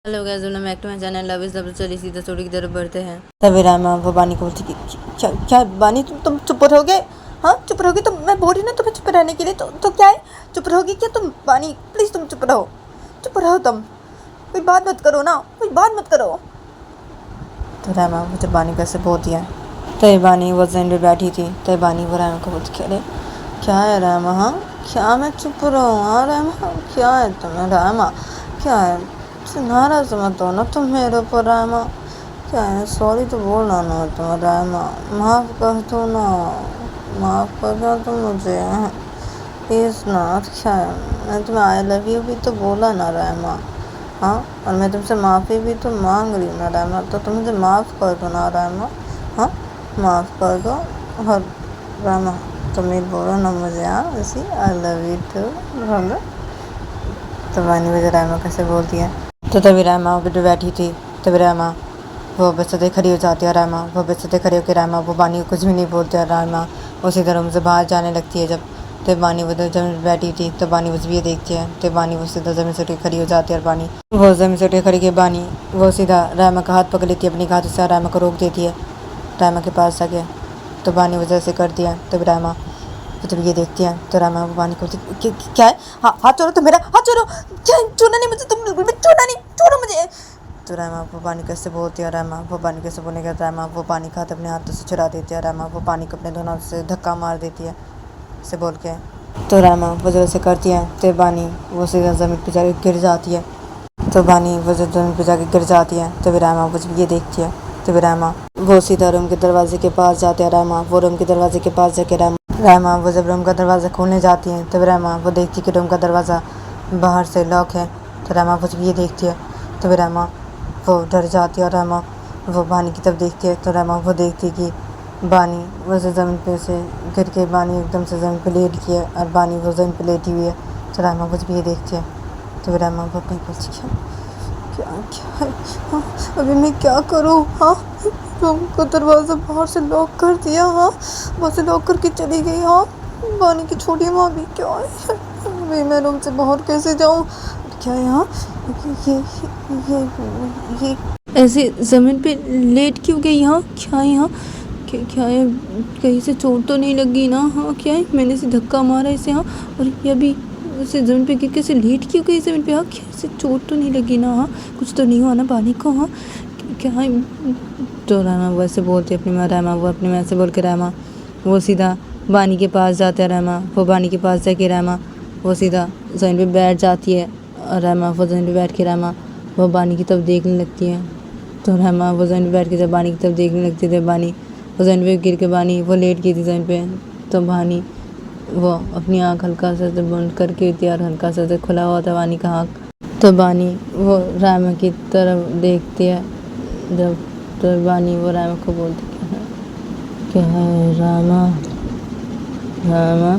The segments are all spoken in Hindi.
Hello guys, welcome back to my channel love is love. चलिए सीधा स्टोरी की तरफ बढ़ते हैं। तभी रामा वो बानी को बोलती कि क्या क्या बानी, तुम चुप रहोगे? हाँ चुप रहोगे? तो मैं बोल रही ना तुम्हें चुप रहने के लिए, तो क्या है, चुप रहोगी क्या तुम? बानी प्लीज़ तुम चुप रहो, चुप रहो तुम, कोई बात मत करो ना, कोई बात मत करो। तो रामा वो जब बानी कैसे बोलती है, तभी बानी वो जैन पे बैठी थी। तभी बानी वो रामा को बोलती अरे क्या है रामा, हाँ क्या मैं चुप रहूँ? हाँ रामा क्या है तुम्हें? रामा क्या है, नाराज मत हो ना तुम मेरे ऊपर रामा, क्या है सॉरी तो बोलना ना तुम रामा, माफ़ कर दो ना, माफ़ कर दो तुम मुझे प्लीज़ ना। क्या है, मैं तुम्हें आई लव यू भी तो बोला ना रामा, हाँ और मैं तुमसे माफ़ी भी तो मांग रही हूँ ना रामा, तो तुम मुझे माफ़ कर दो ना रामा, हाँ माफ़ कर दो। और रामा तुम ही बोलो ना मुझे, हाँ उसी आई लव यू टू। तो वानी मुझे रामा कैसे बोलती है। तो तभी रामा बेटे बैठी थी। तभी रामा वो बच्चे खड़ी हो जाती है। रामा वो बच्चे खड़ी होकर रामा वो बानी को कुछ भी नहीं बोलती है। रामा उसी तरह मुझसे बाहर जाने लगती है। जब तब बानी वो जमीन बैठी थी तो बानी उस भी देखती है। तब बानी वो सीधा जमीन से उठ खड़ी हो जाती है और बानी वो जमीन से उठ खड़ी के बानी वो सीधा रामा का हाथ पकड़ लेती है, अपनी हाथ से रामा को रोक देती है। रामा के पास जाके तो बानी वजह से करती है। तब रामा जब ये देखती है तो रामा वो बानी को क्या है, हाथ छोड़ो, तो मेरा हाथ छोड़ो, क्या छोड़ना नहीं मुझे, तुम बिल्कुल भी छोड़ना नहीं, छोड़ो मुझे। तो रामा वो पानी कैसे बोलती है। रामा वो पानी कैसे बोलने का रामा वो पानी का हाथ अपने हाथों से चुरा देती है। रामा वो पानी को अपने दोनों हाथ से धक्का मार देती है से बोल के। तो रामा वो जब से करती है तो बानी वो सीधा ज़मीन पर जाके गिर जाती है। तो बानी वो जब ज़मीन पर जाके गिर जाती है तो रामा वो जब ये देखती है तो रामा वो सीधा रूम के दरवाजे के पास जाते हैं। रामा वो रूम के दरवाजे के पास जाके रामा वो जब रूम का दरवाज़ा खोलने जाती है तब रामा वो देखती है कि रूम का दरवाज़ा बाहर से लॉक है। तो रामा वो जब ये देखती है तब रामा वो डर जाती है और रामा वो बानी की तरफ देखती है। तो रामा वो देखती है कि बानी वो ज़मीन पे से गिर के बानी एकदम से ज़मीन पे लेट गई है और बानी वो ज़मीन पे लेटी हुई है। तो रामा वो जब ये देखती है तो रामा वो अपनी बोलती है क्या क्या है, हाँ अभी मैं क्या करूँ? हाँ रूम का दरवाज़ा बाहर से लॉक कर दिया, हाँ बाहर से लॉक करके चली गई। हाँ बानी की छोटी माँ भी क्या है, अभी मैं रूम से बाहर कैसे जाऊँ? क्या यहाँ ये ऐसे ज़मीन पे लेट क्यों गई? यहाँ क्या है, यहाँ क्या है, कहीं से चोट तो नहीं लगी ना? हाँ क्या है, मैंने इसे धक्का मारा इसे, हाँ और ये अभी उसे ज़मीन पे गिर के से लेट क्यों गई ज़मीन पे? हाँ क्या इसे चोट तो नहीं लगी ना? हाँ कुछ तो नहीं हुआ ना बानी को? हाँ क्या है। तो रामा वो ऐसे बोलती अपनी माँ, रामा वो अपनी माँ से बोल के रामा वो सीधा बानी के पास जाता है। रामा वो बानी के पास जाके रामा वो सीधा ज़मीन पे बैठ जाती है और रामा वो ज़मीन पे बैठ के रामा वो बानी की तरफ देखने लगती है। तो रामा वो ज़मीन पे बैठ के जब बानी की तरफ देखने लगती थी, बानी वो ज़मीन पे गिर के बानी वो लेट गई थी ज़मीन पे। तो बानी वो अपनी आँख हल्का सा बंद करके थी और हल्का सा खुला हुआ था बानी का आँख। तो बानी वो रामा की तरफ देखती है। जब तो बानी वो रामा को बोलती क्या है रामा, रामा।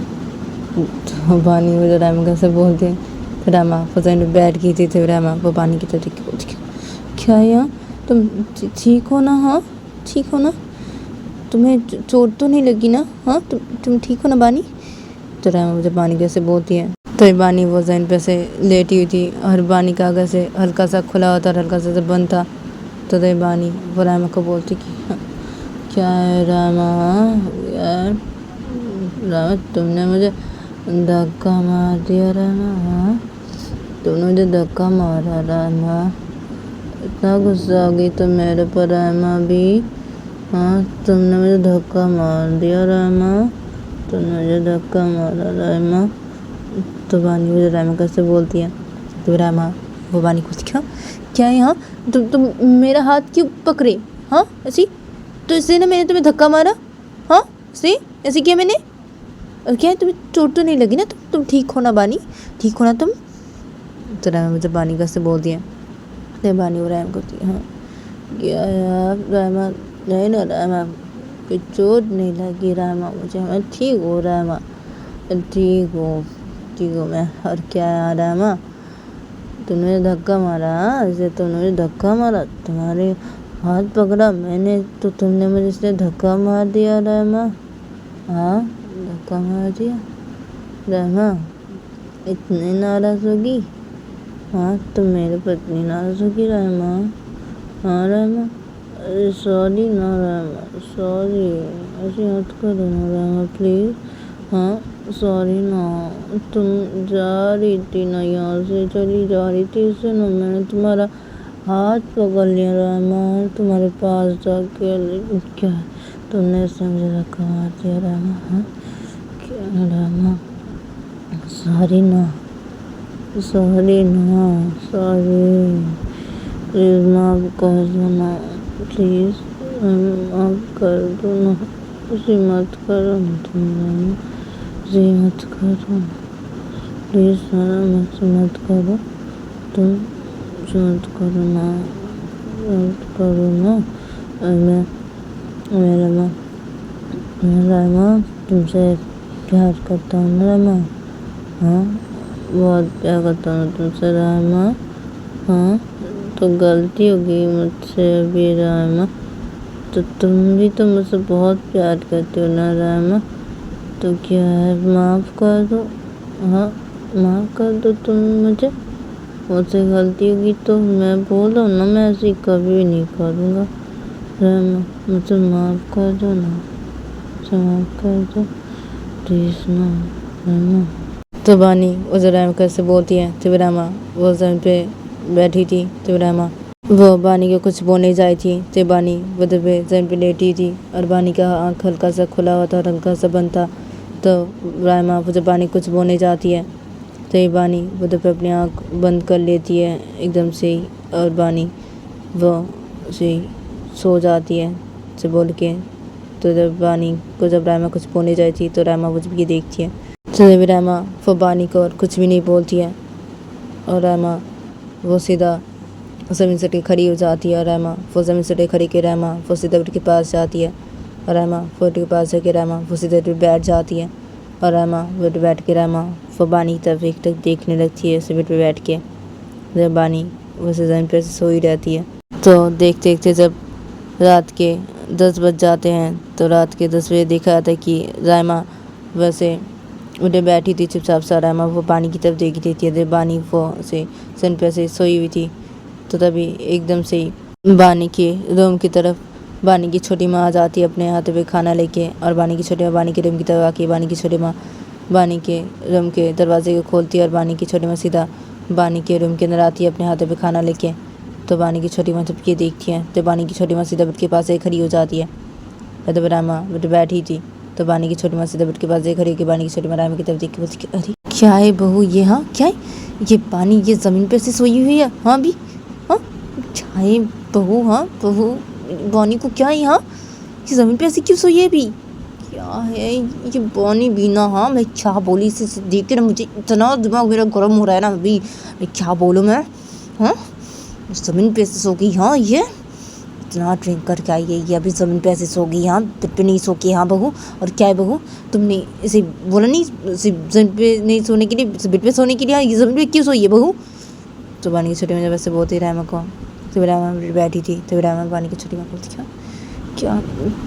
तो बानी वो जो रामा कैसे बोलती है। तो रामा वो ज़मीन पे बैठ गई थी। तो रामा वो बानी की तरफ देख के बोलती क्या है यहाँ, तुम ठीक हो ना? हाँ ठीक हो ना? तुम्हें चोट तो नहीं लगी ना? हाँ तुम ठीक हो ना बानी? तो रामा मुझे बानी कैसे बोलती है। तो बानी वो ज़मीन पे से लेटी हुई थी और बानी का आगे से हल्का सा खुला हुआ था और हल्का सा बंद था। तो बानी वो रामा को बोलती कि क्या है रामा, यार रामा तुमने मुझे धक्का मार दिया रामा, हाँ तुमने मुझे धक्का मारा रामा, इतना गुस्सा आ गई तो मेरे पर रामा भी, हाँ तुमने मुझे धक्का मार दिया रामा, तुमने मुझे धक्का मारा रामा। तो बानी मुझे रामा कैसे बोलती है। तो रामा वो बानी को क्या है यहाँ, तुम मेरा हाथ क्यों पकड़े? हाँ ऐसी तो इसलिए ना मैंने तुम्हें धक्का मारा, हाँ ऐसे किया मैंने, और क्या है तुम्हें चोट तो नहीं लगी ना? तुम ठीक हो ना बानी, ठीक हो ना तुम? तो रामा मुझे बानी कैसे बोलती है। तो बानी वो रामा को हाँ क्या यार रामा, नहीं ना रामा कोई चोट नहीं लगी रामा मुझे, मैं ठीक हूँ रामा, ठीक हूँ मैं। और क्या यार रामा तुमने धक्का मारा, ऐसे तुमने मुझे धक्का मारा, तुम्हारे हाथ पकड़ा मैंने तो तुमने मुझे इसलिए धक्का मार दिया रामा, हाँ धक्का मार दिया रामा, इतने नाराज़ होगी? हाँ तुम मेरी पत्नी ना हो सकी रहमा। हाँ रहमा, अरे सॉरी ना रहमा, सॉरी, ऐसे मत करो ना रहमा प्लीज़। हाँ सॉरी ना, तुम जा रही थी ना यहाँ से, चली जा रही थी, इससे ना मैंने तुम्हारा हाथ पकड़ लिया रहमा तुम्हारे पास जाके, लेकिन क्या तुमने इससे मुझे धक्का मार दिया रहमा। हाँ क्या रहमा, सॉरी ना, सॉरी ना, सॉरी, प्लीज़ माफ़ कर दो ना, प्लीज़ माफ़ कर दो ना, ऐसे मत करो ना तुम रहमा, ऐसे मत करो, प्लीज़ रहमा ऐसे मत करो, तुम ऐसे मत करो ना, मत करो ना। मैं रहमा तुमसे प्यार करता हूँ ना रहमा। हाँ बहुत प्यार करता हूँ तुमसे रहमा। हाँ तो गलती हो गई मुझसे अभी रहमा, तो तुम भी तो मुझसे बहुत प्यार करती हो ना रहमा, तो क्या है माफ़ कर दो। हाँ माफ़ कर दो तुम मुझे, मुझसे गलती होगी तो मैं बोल रहा हूँ ना, मैं ऐसी कभी नहीं करूँगा रहमा, मुझे माफ़ कर दो ना, मुझे माफ़ कर दो प्लीज़ ना रहमा। तो बानी उस रहमा कैसे बोलती है। तो रहमा वो ज़मीन पे बैठी थी। तो रहमा वो बानी को कुछ बोलने जाई थी। तो बानी वो पे ज़मीन पे लेटी थी और बानी का आँख हल्का सा खुला हुआ था और हल्का सा बंद था। तो रहमा वो जब बानी कुछ बोलने जाती है तो ये बानी वो पे अपनी आँख बंद कर लेती है एकदम से ही, और बानी वो से सो जाती है से बोल के। तो जब बानी को जब रहमा कुछ बोलने जाती थी तो रहमा वो जब ये देखती है तो जब रहमा वो बानी को और कुछ भी नहीं बोलती है और रहमा वो सीधा ज़मीन से खड़ी हो जाती है और रहमा वो ज़मीन से खड़ी के रहमा वो सीधा बेड के पास जाती है और रहमा बेड के पास जाके रहमा वो सीधा बैठ जाती है और रहमा बेड बैठ के रहमा वो बानी की तरफ एक तक देखने लगती है उसे बेड पे बैठ के। जब बानी वैसे ज़मीन पर सोई रहती है तो देखते देखते जब रात के 10 बज जाते हैं तो रात के 10 बजे देखा जाता है कि रहमा वैसे उधर बैठी थी चुपचाप सा। रहमा वो बानी की तरफ देखी थी। जब बानी वो से सन पे से सोई हुई थी तो तभी एकदम से ही बानी के रूम की तरफ बानी की छोटी माँ आ जाती है अपने हाथ पे खाना लेके और बानी की छोटी माँ बानी के रूम की तरफ आके बानी की छोटी माँ बानी के रूम के दरवाजे को खोलती है और बानी की छोटी माँ सीधा बानी के रूम के अंदर आती है अपने हाथों पे खाना लेके। तो बानी की छोटी माँ जब ये देखती है तो बानी की छोटी माँ सीधा बेड के पास से खड़ी हो जाती है। तो रहमा बेड बैठी थी तो बानी की छोटी माँ सीधा बेड के पास से खड़ी होकर बानी की छोटी माँ रहमा की तरफ देख के बोलती अरे क्या है बहू ये, हाँ क्या है ये बानी ये ज़मीन पे ऐसे सोई हुई है। हाँ भी हाँ क्या है बहू, हाँ बहू बानी को क्या है यहाँ ये ज़मीन पे ऐसे क्यों सोई है अभी, क्या है ये बानी बीना। हाँ मैं क्या बोली इसे देख के ना मुझे इतना दिमाग मेरा गर्म हो रहा है ना अभी, मैं क्या बोलूँ मैं। हाँ ज़मीन पे ऐसे सो गई, हाँ ये इतना ड्रिंक करके आई है ये अभी ज़मीन पे ऐसे सो गई। हाँ बेड पे नहीं सो के। हाँ बहू और क्या है बहू तुमने इसे बोला नहीं इसे ज़मीन पे नहीं सोने के लिए, बेड पे सोने के लिए, ये ज़मीन पे क्यों सोई है बहू। तो बानी की छोटी माँ जब ऐसे बोलती रहमा को तो रहमा बैठी थी तो रहमा बानी की छोटी माँ बोलती क्या क्या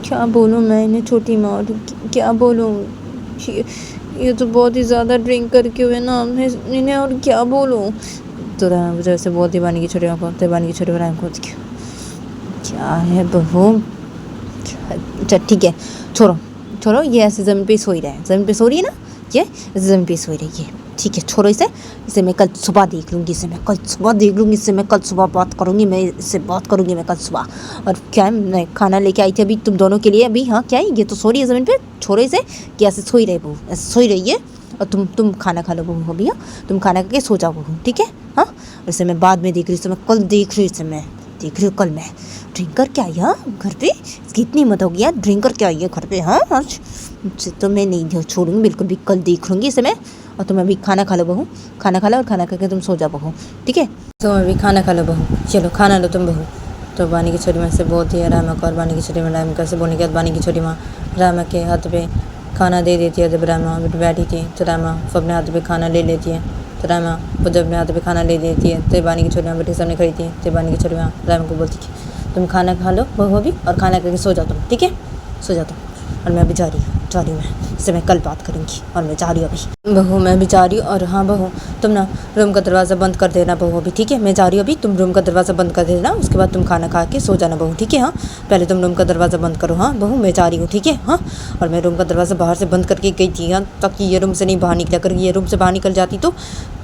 क्या बोलूँ मैं इन्हें छोटी माँ और क्या बोलूँ, ये तो बहुत ही ज़्यादा ड्रिंक करके हुए ना मैं इन्हें और क्या बोलूँ। तो रहमा जब ऐसे बोलती बानी की छोटी माँ को तो बानी की छोटी माँ रहमा को क्या है बहू, अच्छा ठीक है छोड़ो छोड़ो, ये ऐसे ज़मीन पे सोई रहा है, ज़मीन पे सो रही है ना ये ज़मीन पे सोई रही है, ठीक है छोड़ो इसे मैं कल सुबह देख लूँगी, इसे मैं कल सुबह देख लूँगी, इससे मैं कल सुबह बात करूँगी, मैं इससे बात करूँगी मैं कल सुबह। और क्या है मैं खाना लेके आई थी अभी तुम दोनों के लिए अभी। हाँ क्या है ये तो सो रही है ज़मीन पे, छोड़ो इसे कि ऐसे सोई रहे बहू, ऐसे सोई रही है और तुम खाना खा लो बहू अभी। हाँ तुम खाना खा के सो जाओ बहू, ठीक है। हाँ और इसे मैं बाद में देख रही हूँ, इसे मैं कल देख रही हूँ, इसे मैं देख रही हूँ कल मैं। ड्रिंक करके आई हाँ घर पे, इसकी इतनी हिम्मत होगी यार ड्रिंक करके आई है घर पे। हाँ आज मुझसे तो मैं नहीं छोड़ूंगी बिल्कुल भी, कल देख लूँगी इसे मैं। और तुम अभी खाना खा लो बहू, खाना खा लो और खाना खा के तुम सो जाओ बहू, ठीक है। तुम अभी खाना खा लो बहू, चलो खाना लो तुम बहू। तो बानी की छोटी माँ से बोलती है रहमा को और बानी की छोटी माँ रहमा कैसे बोलने के बाद बानी की छोटी माँ रहमा के हाथ पे खाना दे देती है। जब रहमा बैठी थी तो रहमा अपने हाथ पे खाना ले लेती है। तो रहमा वो जब अपने हाथ पे खाना ले लेती है तो बानी की छोटी माँ बेटी सामने खड़ी थी। तो बानी की छोटी माँ रहमा को बोलती है तुम खाना खा लो बहू अभी और खाना करके सो जाओ तुम, ठीक है सो जाओ तुम। और मैं अभी जा रही हूँ मैं इससे मैं कल बात करूँगी और मैं जा रही हूँ अभी। बहू मैं भी जा रही हूँ। और हाँ बहू तुम ना रूम का दरवाज़ा बंद कर देना बहू अभी, ठीक है? मैं जा रही हूँ अभी, तुम रूम का दरवाज़ा बंद कर देना, उसके बाद तुम खाना खा के सो जाना बहू, ठीक है? हाँ पहले तुम रूम का दरवाज़ा बंद करो। हाँ बहू मैं जा रही हूँ, ठीक है? हाँ और मैं रूम का दरवाज़ा बाहर से बंद करके गई थी, हाँ, ताकि ये रूम से नहीं बाहर निकला। अगर ये रूम से बाहर निकल जाती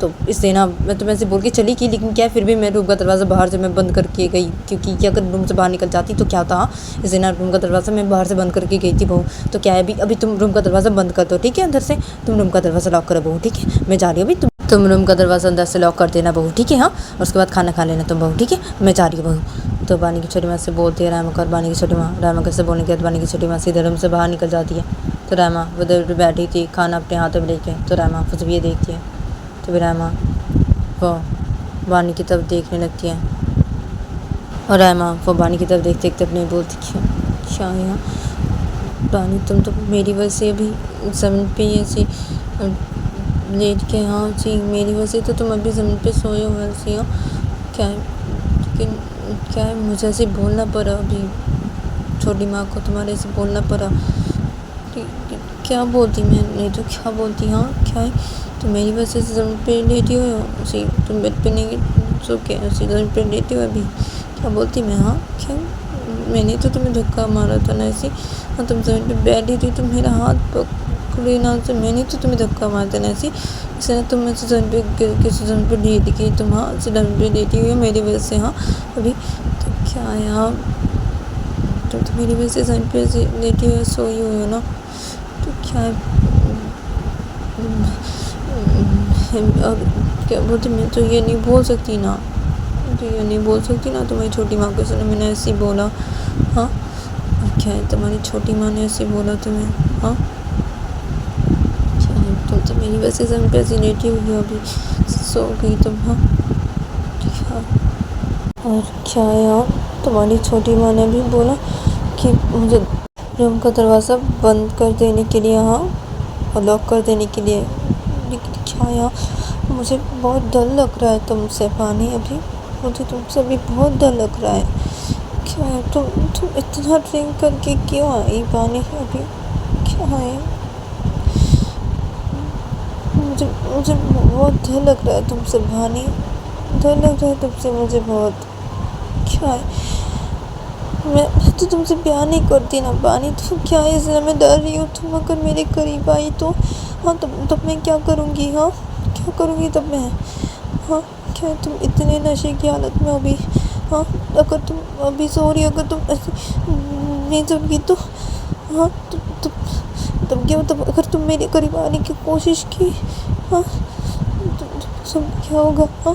तो इससे ना मैं तुम्हें ऐसे बोल के चली गई, लेकिन क्या है फिर भी मैं रूम का दरवाज़ा बाहर से मैं बंद करके गई, क्योंकि क्या अगर रूम से बाहर निकल जाती तो क्या होता। हाँ इससे ना रूम का दरवाज़ा मैं बाहर से बंद करके गई थी बहू। तो क्या है अभी तुम रूम का दरवाज़ा बंद कर दो, ठीक है? अंदर से तुम रूम का दरवाज़ा लॉक करो बहू, ठीक है? मैं जा रही हूँ अभी, तुम रूम का दरवाज़ा अंदर से लॉक कर देना बहू, ठीक है? हाँ और उसके बाद खाना खा लेना तुम बहू, ठीक है? मैं जा रही हूँ बहू। तो बानी की छोटी माँ से बोलती है रामा और बानी की छोटी माँ, रामा कैसे बोलने के बाद बानी की छोटी माँ सीधे रूम से बाहर निकल जाती है। तो रामा उधर पे बैठी थी खाना अपने हाथों में लेके। तो रामा जब ये देखती है तो फिर रामा वो बानी की तरफ देखने लगती है और रामा वो बानी की तरफ देखते देखते अपने बोलती क्या यहाँ बानी तुम तो मेरी वजह से अभी ज़मीन पे ऐसी लेट के, हाँ जी मेरी वजह से तो तुम अभी ज़मीन पे सोए हुए सी हो। क्या है लेकिन क्या है मुझे ऐसे बोलना पड़ा अभी, छोटी माँ को तुम्हारे से बोलना पड़ा। क्या बोलती मैं नहीं तो क्या बोलती। हाँ क्या है तो मेरी वजह से ज़मीन पे लेटी हुई हो सी, तुम बेड पे नहीं सो के ऐसी ज़मीन पे लेटी हुई अभी, क्या बोलती मैं। हाँ क्या मैंने तो तुम्हें धक्का मारा था ना ऐसे, हाँ तुम ज़मीन पे बैठी थी तो मेरा हाथ पकड़े ना से, मैंने तो तुम्हें धक्का मारा था ना ऐसे, इसे ना तुम ऐसे ज़मीन पे किसी ज़मीन पे लेट गई, तुम हाँ ऐसे ज़मीन पे लेटी हुई हो मेरी वजह से। हाँ अभी तो क्या है हाँ तुम तो मेरी वजह से ज़मीन पे ऐसे लेटी हुई सोई हुई हो ना, तो क्या है और क्या बोलती मैं तो ये नहीं बोल सकती ना, तो ये नहीं बोल सकती ना तुम्हारी छोटी माँ को सुना मैंने ऐसे ही बोला। हाँ और क्या है तुम्हारी छोटी माँ ने ऐसे बोला तुम्हें। हाँ क्या है तुम तो मेरी वजह से ज़मीन पे ऐसी लेटी हुई हो अभी सो गई तुम। हाँ क्या और क्या है यार तुम्हारी छोटी माँ ने भी बोला कि मुझे रूम का दरवाज़ा बंद कर देने के लिए, हाँ और लॉक कर देने के लिए, लेकिन क्या यार मुझे बहुत डर लग रहा है तुमसे पानी अभी, मुझे तुमसे अभी बहुत डर लग रहा है। क्या है तुम इतना ड्रिंक करके क्यों आई पानी अभी, क्या है मुझे बहुत डर लग रहा है तुमसे पानी, डर लग रहा है तुमसे मुझे बहुत। क्या है मैं तो तुमसे प्यार नहीं करती ना पानी, तो क्या है इसलिए मैं डर रही हूँ। तुम अगर मेरे करीब आई तो हाँ तब मैं क्या करूँगी। हाँ क्या करूँगी तब मैं। हाँ क्या तुम इतने नशे की हालत में अभी, हाँ अगर तुम अभी सो रही हो, अगर तुम ऐसे नहीं जगी तो हाँ तब क्या मतलब अगर तुम मेरे करीब आने की कोशिश की, हाँ तो क्या होगा। हाँ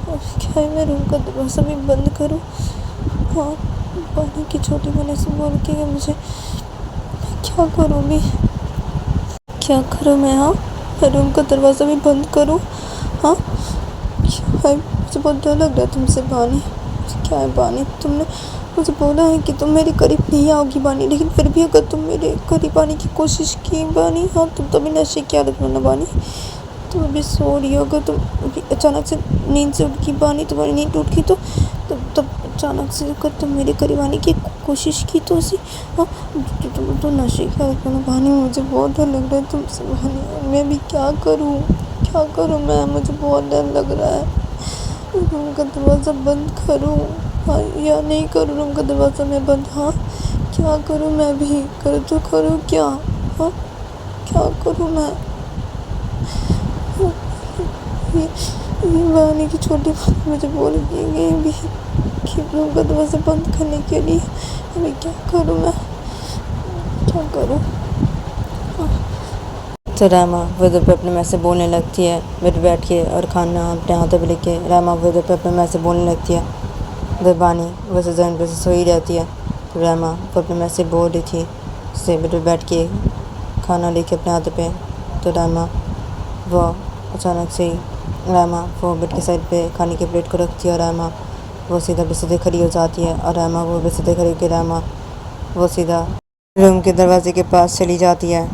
क्या है मैं रूम का दरवाज़ा भी बंद करूँ। हाँ पानी की छोटी माँ से बोल के मुझे क्या करूँगी, क्या करूँ मैं। हाँ मैं रूम का दरवाज़ा भी बंद करूँ। हाँ क्या है मुझे बहुत डर लग रहा है तुमसे बानी। क्या है बानी तुमने मुझे बोला है कि तुम मेरे करीब नहीं आओगी बानी, लेकिन फिर भी अगर तुम मेरे करीब आने की कोशिश की बानी, हाँ तुम तभी नशे की हालत में ना बानी, तुम अभी सो रही हो, अगर तुम अभी अचानक से नींद से उठ की बानी तुम्हारी नींद टूट गई तो तब अचानक से अगर तुम मेरे करीब आने की कोशिश की तो उसी हाँ तो नशे की हालत में बानी, मुझे बहुत डर लग रहा है तुमसे बानी। मैं भी क्या करूँ मैं, मुझे बहुत डर लग रहा है। रूम का दरवाज़ा बंद करूँ हाँ या नहीं करूँ रूम का दरवाज़ा मैं बंद। हाँ क्या करूँ मैं भी, करूँ क्या। हाँ क्या करूँ मैं। ये बानी की छोटी बात मुझे बोल गई भी कि रूम का दरवाज़ा बंद करने के लिए, अभी क्या करूँ मैं, क्या करूँ। तो रामा विदर पे अपने मैं से बोलने लगती है, बैठ के और खाना अपने हाथों पे लेके रामा विदर पे अपने मैं से बोलने लगती है। उधर बानी वैसे जमीन पे सोई रहती है। तो रामा वो अपने मैं से बोल रही थी उससे बैठ के खाना लेके अपने हाथों पे। तो रामा वो अचानक से ही रामा वो बेड के साइड पे खाने की प्लेट को रखती है और रामा वो सीधा बेसीधे खड़ी हो जाती है और रामा वो बेसीधे खड़ी होकर रामा वो सीधा रूम के दरवाजे के पास चली जाती है।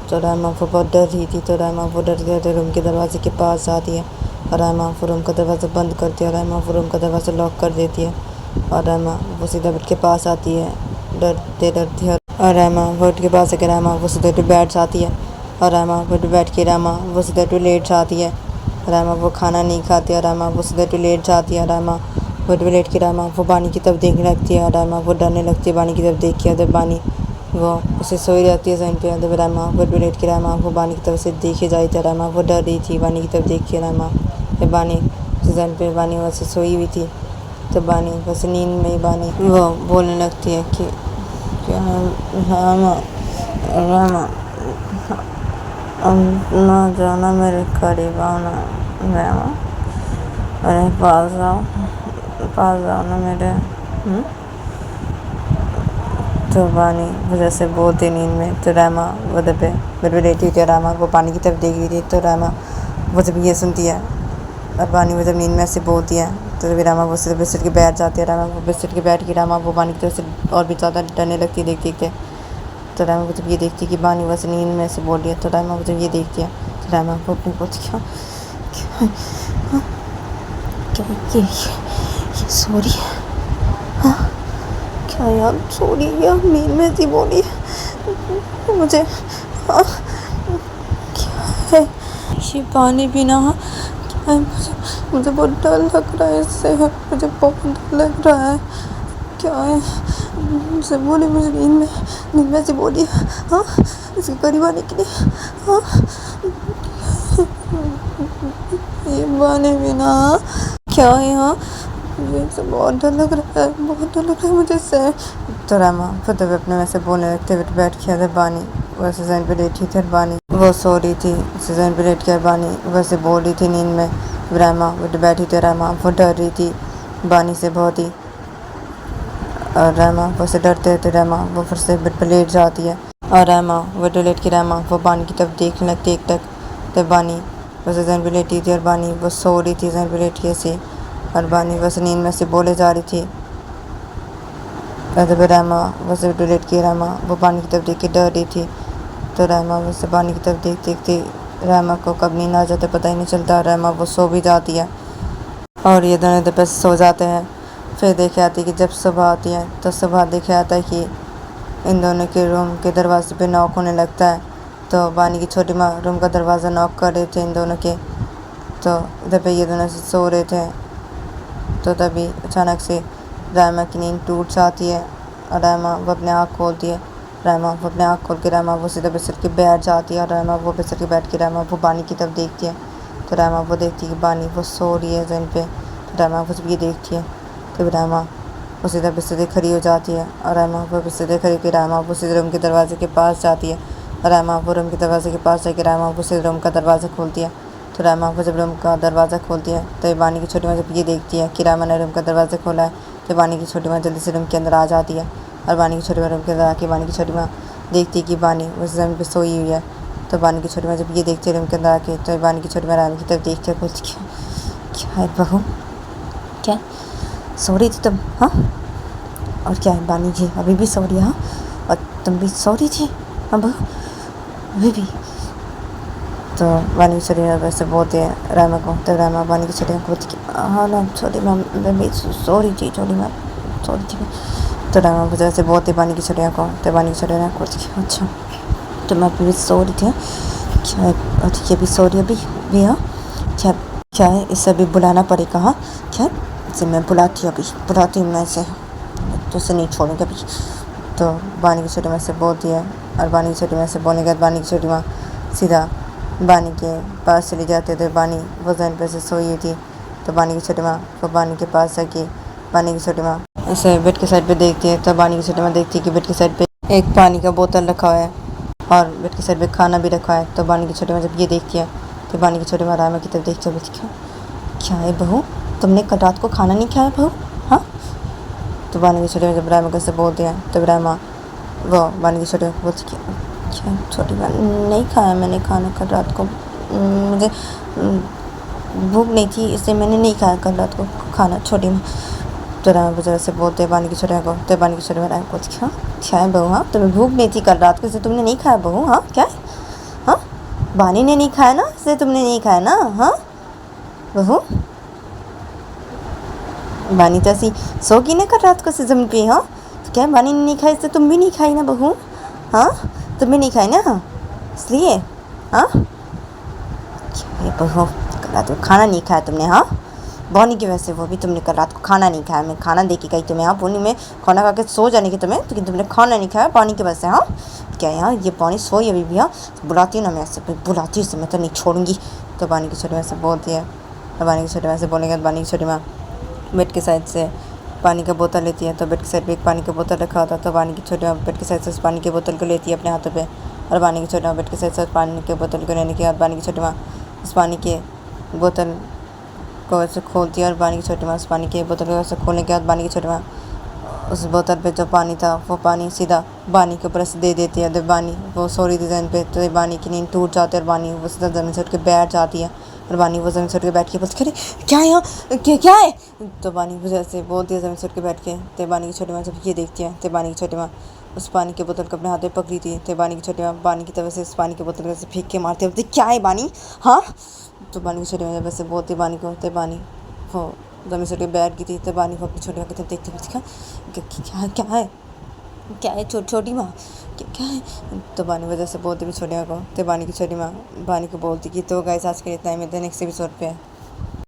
तो रामा वो बहुत डर रही थी, तो रामा वो डरते रूम के दरवाजे के पास आती है और रामा वो रूम का दरवाज़ा बंद करती है और रामा वो रूम का दरवाज़ा लॉक कर देती है और रामा वो सीधा बेड के पास आती है डरते और रहमा वो उठ के पास आके रहमा वो सीधे उठ बैठ जाती है। और रहमा वो उठ बैठ के रहमा वो सीधे उठ लेट जाती है। रहमा वो खाना नहीं खाती और रहमा वो सीधे उठ लेट जाती है। रहमा वो उठ लेट के रहमा वो बानी की तरफ देखने लगती है और रहमा वो डरने लगती है बानी की तरफ देख के। जब बानी वो उसे सोई रहती है जमीन पे। जब रहमा वो उठ लेट के रहमा वो बानी की तरफ से देखे जाती है। रहमा वो डर रही थी बानी की तरफ देख के। रहमा जब बानी जमीन पे बानी वैसे सोई हुई थी तो बानी बस नींद में ही बानी वो बोलने लगती है कि रामा रामा ना जाना मेरे करीब आओ ना रामा, अरे पास आओ ना मेरे। तो बानी वो जैसे बोलती नींद में तो रामा वो दबे फिर लेटी थी। रामा वो पानी की तरफ देख रही थी तो रामा वो जब ये सुनती है और बानी वो जब नींद में ऐसे बोलती है तो तभी रामा वो सिर्फ बिस्तर के बैठ जाती है। रामा वो बिस्तर के बैठ के रामा वो बानी की तरफ से और भी ज़्यादा डरने लगती है देखते देखते। तो रामा वो जब ये देखती है कि बानी वैसे नींद में ऐसे बोल रही है तो रामा वो जब ये देखती है तो रामा वो अपनी बोलती क्या ये सॉरी क्या यार सॉरी यार नींद में सी बोली मुझे क्या है ये पानी पीना। क्या है मुझे बहुत डर लग रहा है इससे, मुझे बहुत डर लग रहा है। क्या है मुझसे बोली मुझे नींद में से बोली हाँ इसके करीब आने के लिए। हाँ ये पानी पीना क्या है। हाँ मुझे बहुत डर लग रहा है मुझे इससे। तो रामा फिर तब अपने वैसे बोलने लगते हुए बैठ किया था। बानी वैसे जमीन पे लेटी थी। बानी वो सो रही थी जमीन पे लेट कर बानी वैसे बोल रही थी नींद में। रामा वो बैठी थी। रामा वो डर रही थी बानी से बहुत ही। और रामा वो से डरते रहते रामा वो फिर से बेड पर लेट जाती है। और रामा वो लेट के रामा वो बानी की तरफ देखने लगती एक तक। तब बानी वैसे जमीन पे लेटी थी और बानी वो सो रही थी जमीन पे लेट के ऐसे। और बानी वैसे नींद में से बोले जा रही थी। तब रामा वैसे लेट के रामा वो बानी की तरफ देख के डर रही थी। तो रामा वैसे बानी की तरफ देखते रामा को कब नींद आ जाता पता ही नहीं चलता। रामा वो सो भी जाती है और ये दोनों दोपहर सो जाते हैं। फिर देखे आती है कि जब सुबह आती है तो सुबह देखे आता है कि इन दोनों के रूम के दरवाजे पे नॉक होने लगता है। तो बानी की छोटी माँ रूम का दरवाज़ा नॉक कर रहे थे इन दोनों के। तो इधर पे ये दोनों से सो रहे थे। तो तभी अचानक से रामा की नींद टूट जाती है और रामा वो अपने आँख खोलती है। रामा वो अपने आँख खोल के रामा वो सीधा बिस्तर के बैठ जाती है। और रामा वो बिस्तर के बैठ के रामा वो बानी की तरफ देखती है। तो रामा वो देखती है कि बानी वो सो रही है जमीन पे। तो रामा वो जब ये देखती है तो रामा वो सीधा बिस्तर खड़ी हो जाती है। और रामा वो बिस्तर खड़ी होकर रामा वो सीधे रूम के दरवाजे के पास जाती है। और रामा वो रूम के दरवाजे के पास जाकर रामा वो सीधे रूम का दरवाज़ा खोलती है। तो रामा वो जब रूम का दरवाज़ा खोलती है तो बानी की छोटी माँ जब ये देखती है कि रामा ने रूम का दरवाज़ा खोला है तो बानी की छोटी माँ जल्दी से रूम के अंदर आ जाती है। और बानी की छोटी माँ रूम के अंदर आके बानी की छोटी माँ देखती है कि बानी उस ज़मीन पे सोई हुई है। तो बानी की छोटी माँ जब ये देखती है रूम के अंदर आके तो बानी की छोटी माँ रामा की तरफ देखती है बोलती क्या है बहू क्या सो रही थी तुम। हाँ और क्या है बानी जी अभी भी सो रही है। हाँ और तुम भी सो रही थी। हाँ बहू अभी भी। तो बानी की छोटी माँ वैसे बोलते हैं रामा को। तो रामा बानी की छोटी माँ को बोलती हाँ ना छोटी माँ मैं भी सो रही थी छोटी माँ सो रही थी। तो रामा वजह से बोलते बानी की छोटी माँ को। तो बानी की छोटी माँ को अच्छा तो मैं अभी भी सो रही थी। क्या और ये भी सो रही है अभी भी। हाँ क्या है इसे अभी बुलाना पड़ेगा। हाँ क्या इसे मैं बुलाती हूँ मैं इसे तो इसे नहीं छोड़ूंगी अभी। तो बानी की छोटी माँ से बोलती है। और बानी की छोटी माँ से बोलने के बाद बानी की छोटी माँ सीधा बानी के पास चली जाते थे। बानी वो जमीन पर से सोई हुई थी। तो बानी की छोटी माँ वो बानी के पास आके बानी की छोटी माँ ऐसे बेड के साइड पे देखती है। तो बानी की छोटी माँ देखती है कि बेड के साइड पे एक पानी का बोतल रखा हुआ है और बेड के साइड पे खाना भी रखा है। तो बानी की छोटी माँ जब ये देखती है तो बानी की छोटी माँ रामा की तरफ देखती है क्या है बहू तुमने कल रात को खाना नहीं खाया बहू। हाँ तो बानी की छोटी माँ जब रामा कैसे बोलती है तब रामा वो बानी की छोटी माँ बोलती क्या छोटी माँ नहीं खाया मैंने खाना कल रात को मुझे भूख नहीं थी इसलिए मैंने नहीं खाया कल रात को खाना छोटी माँ। तो रामा वजह से बोलते बानी की छोटी माँ को। तो बानी की छोटी माँ रामा को क्या है बहू। हाँ तुम्हें भूख नहीं थी कल रात को इसलिए तुमने नहीं खाया बहू। हाँ क्या है हाँ बानी ने नहीं खाया ना इसलिए तुमने नहीं खाया ना। हाँ बहू बानी तो ऐसी सो की ना कल रात को से जमीन पे। हाँ तो क्या बानी ने नहीं खाया इसलिए तुम भी नहीं खाई ना बहू। हाँ तुम भी नहीं खाए ना इसलिए। हाँ ये बहू कल रात को खाना नहीं खाया तुमने। हाँ बॉनी की वजह से, वो भी तुमने कल रात को खाना नहीं खाया। मैं खाना दे के गई तुम्हें। हाँ बॉनी में खाना खा के सो जाने की तुम्हें, लेकिन तुमने खाना नहीं खाया बॉनी की वजह से। हाँ क्या यहाँ ये बॉनी सोई अभी भी। हाँ बुलाती हूँ ना मैं ऐसे, बुलाती हूँ इसे, मैं तो नहीं छोड़ूंगी। तो बॉनी की छोटी माँ से बोलती है, बॉनी की छोटी माँ से बोलने के बाद बॉनी की छोटी माँ बेड के साइड से पानी का बोतल लेती है। तो बेड के साइड पे एक पानी का बोतल रखा होता है। तो बॉनी की छोटी माँ बेड के साइड से उस पानी की बोतल को लेती है अपने हाथों पे, और बॉनी की छोटी माँ बेड के साइड से पानी के बोतल को लेने के बाद बॉनी की छोटी माँ उस पानी के बोतल को ऐसे खोलती है, और बॉनी की छोटी माँ उस पानी के बोतल को ऐसे खोलने के बाद बॉनी की छोटी माँ उस बोतल पे जो पानी था वो पानी सीधा बानी के ऊपर से दे देती है। तो बानी वो सोरी डिज़ाइन पे, तो बानी की नींद टूट जाती है और बानी वो सीधा ज़मीन से उठ के बैठ जाती है। और बानी वो ज़मीन से उठ के बैठ के बोलती, अरे क्या है यहाँ, क्या है। तो बानी वो जैसे बोलती है ज़मीन से उठ के बैठ के। तो बानी की छोटी माँ जब ये देखती है, तो बानी की छोटी माँ उस पानी के बोतल को अपने हाथ में पकड़ी थी। तो बानी की छोटी माँ बानी की तरफ से उस पानी के बोतल को ऐसे फेंक के मारती है, बोलती क्या है बानी। हाँ तो बानी की छोटी माँ जब ऐसे बोलती बानी को, तो बानी वो ज़मीन से उठ के बैठ गई थी। तो बानी को अपनी छोटी माँ की तरफ देखती बोलती क्या क्या है, क्या है छोटी माँ, क्या है। तो बानी वजह से बोलती भी छोटी माँ को। तो बानी की छोटी माँ बानी को बोलती कि तो गाइस आज के लिए इतना ही, मिलते हैं नेक्स्ट एपिसोड पे।